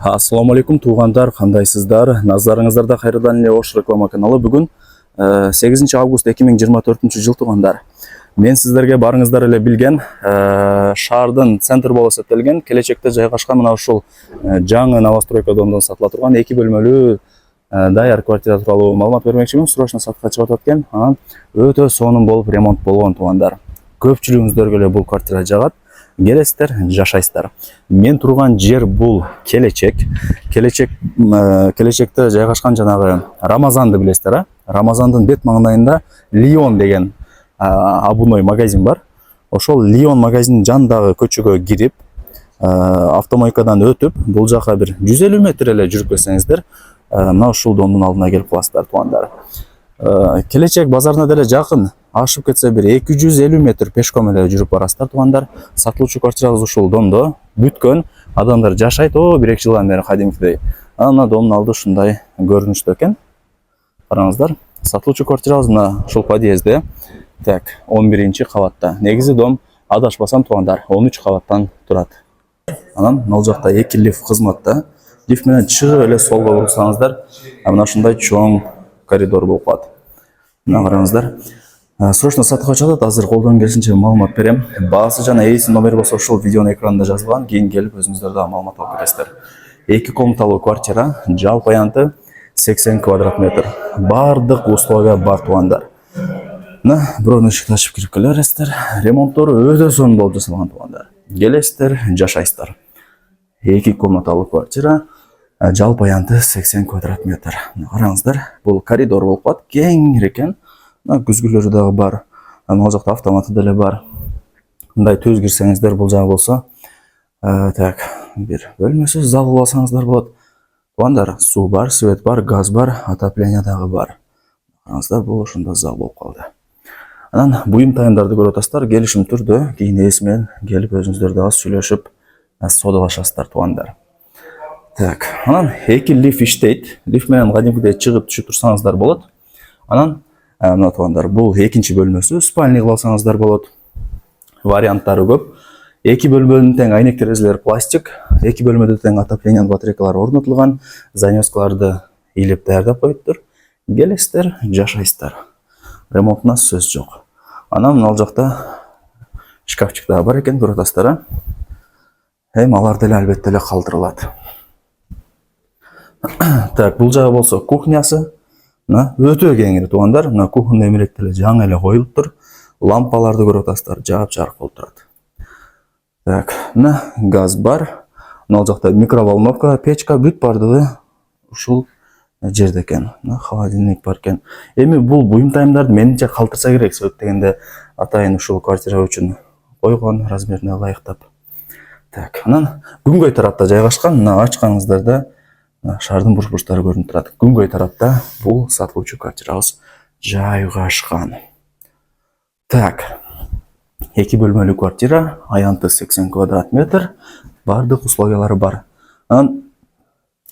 Ассаламу алейкум туғандар, қандайсыздар? Назарыңыздарда қайырдан эле Ош реклама каналы. Бүгін 8 август 2024 жыл туғандар. Мен сіздерге барыңыздар эле билген шаардын центр болуп эсептелген, келечекте жайгашкан мына ушул жаңы новостройка домдон сатыла турган 2 бөлмөлүү даяр квартира тууралуу маалымат бермекчимин. Срочно сатыкка чыгып атат экен. Анан өтө сонун болуп ремонт болгон туғандар. Көпчүлүгүңүздөргө эле бул квартира жагат. Келесіздер, жашайсыздар. Мен турган жер бул келечекте жайгашкан жанагы Рамазанды билесиздер, а? Рамазандын бет маңдайында Лион деген обувной магазин бар. Ошол Лион магазинин жанындагы көчөгө кирип, автомойкадан өтүп, бул жака бир 150 метр эле жүрүп келсеңиздер, мына ушул домдун алдына келип каласыздар туугандар. Келечек базарына деле жакын. Ашып кетсе бир 250 метр пешком эле жүрүп барасыздар туугандар. Сатылуучу квартирабыз ушул домдо бүткөн. Адамдар жашайт, 1-2 жылдан бери кадимкидей. Ана домдун алды ушундай көрүнүштө экен. Караңыздар. Сатылуучу квартирабыз мына ушул подъездде. Так, 11-кабатта. Негизи дом адашпасам туугандар 13 кабаттан турат. Анан ал жакта 2 лифт кызматта. Лифт менен чыгып эле солго бурсаңыздар, мына ушундай чоң коридор болуп калат. Мына караңыздар. Срочно сатыкка чыгат. Азыр колдон келишинче маалымат берем. Баасы жана ээсинин номери болсо ушул видеонун экранында жазылган. Кийин келип өзүңүздөр да маалымат алып кетесиздер. 2 комнаталуу квартира, жалпы аянты 80 квадрат метр. Бардык условия бар туугандар. Мына бирок эшикти ачып кирип келе бересиздер. Ремонттору өтө сонун болуп жасалган туугандар. Келесиздер, жашайсыздар. 2 комнаталуу квартира, жалпы аянты 80 квадрат метр. Караңыздар, бул коридор болуп калат, кеңири экен. Күзгүлөрү дагы бар. Ал жакта автоматы деле бар. Мындай төз кирсеңиздер бул жагы болсо, так, бир бөлмөсү зал алсаңыздар болот. Туугандар, суу бар, свет бар, газ бар, отопление дагы бар. Караңыздар, бул ошондо зал болуп калды. Анан буюм тайымдарды көрүп атасыздар, келишим түрдө, кийин ээси менен келип өзүңүздөр дагы сүйлөшүп, содалашасыздар туугандар. Так, анан 2 лифт иштейт. Лифт менен кадимкидей чыгып түшүп турсаңыздар болот. Анан мына туугандар, бул 2 бөлмөсү, спальный кылып алсаңыздар болот. Варианттары көп. 2 бөлмөнүн тең айнек терезелери пластик, 2 бөлмөдө тең отопление батарейкалары орнотулган, занёскаларды илеп даярдап коюптур. Келесиздер, жашайсыздар. Ремонтуна сөз жок. Анан ал жакта шкафчик дагы бар экен, көрүп атасыздар. Алар деле албетте эле калтырылат. Так, бул жагы болсо кухнясы. Өтө кеңири туугандар. Мына кухонный эмерек деле жаңы эле коюлуптур. Лампаларды көрүп атасыздар, жап-жарык болуп турат. Так, мына газ бар. Ал жакта микроволновка, печка, бүт бардыгы ушул жерде экен. Мына холодильник бар экен. Эми бул буюм тайымдарды менимче калтырса керек, себеп дегенде атайын ушул квартира үчүн койгон размерине ылайыктап. Так, анан күнгөй тарапта жайгашкан. Мына ачканыңыздарда шаардын буруш-буруштары көрүнүп турат. Күнгөй тарапта бул сатылуучу квартирабыз жайгашкан. Так, 2 бөлмөлүү квартира, аянты 80 квадрат метр, бардык условиялары бар. Анан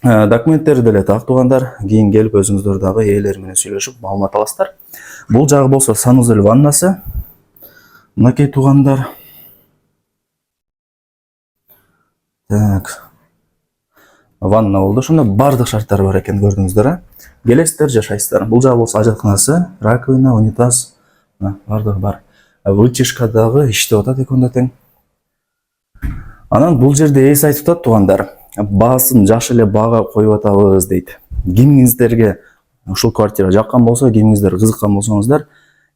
документтери деле так туугандар, кийин келип өзүңүздөр дагы ээлери менен сүйлөшүп маалымат аласыздар. Бул жагы болсо санузел ваннасы. Мынакей туугандар. Так, ванна болду. Ошондо бардык шарттары бар экен, көрдүңүздөр. Келесиздер, жашайсыздар. Бул жагы болсо ажатканасы, раковина, унитаз, бардыгы бар. Вытяжка дагы иштеп атат экөөндө тең. Анан бул жерде ээси айтып атат туугандар, баасын жакшы эле баага коюп атабыз дейт. Кимиңиздерге ушул квартира жаккан болсо, кимиңиздер кызыккан болсоңуздар,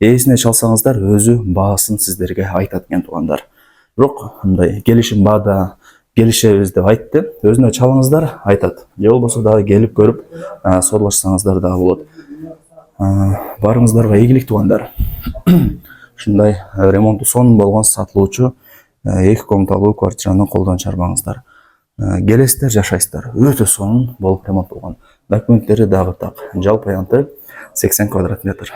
ээсине чалсаңыздар, өзү баасын сиздерге айтат экен туугандар. Бирок мындай келишим баада келишебиз деп айтты. Өзүнө чалыңыздар, айтат. Же болбосо дагы келип көрүп, содалашсаңыздар дагы болот. Барыңыздарга ийгилик туугандар. Ушундай ремонту сонун болгон сатылуучу 2 комнаталуу квартираны колдон чарбаңыздар. Келесиздер, жашайсыздар. Өтө сонун болуп ремонт болгон. Документтери дагы так. Жалпы аянты 80 квадрат метр.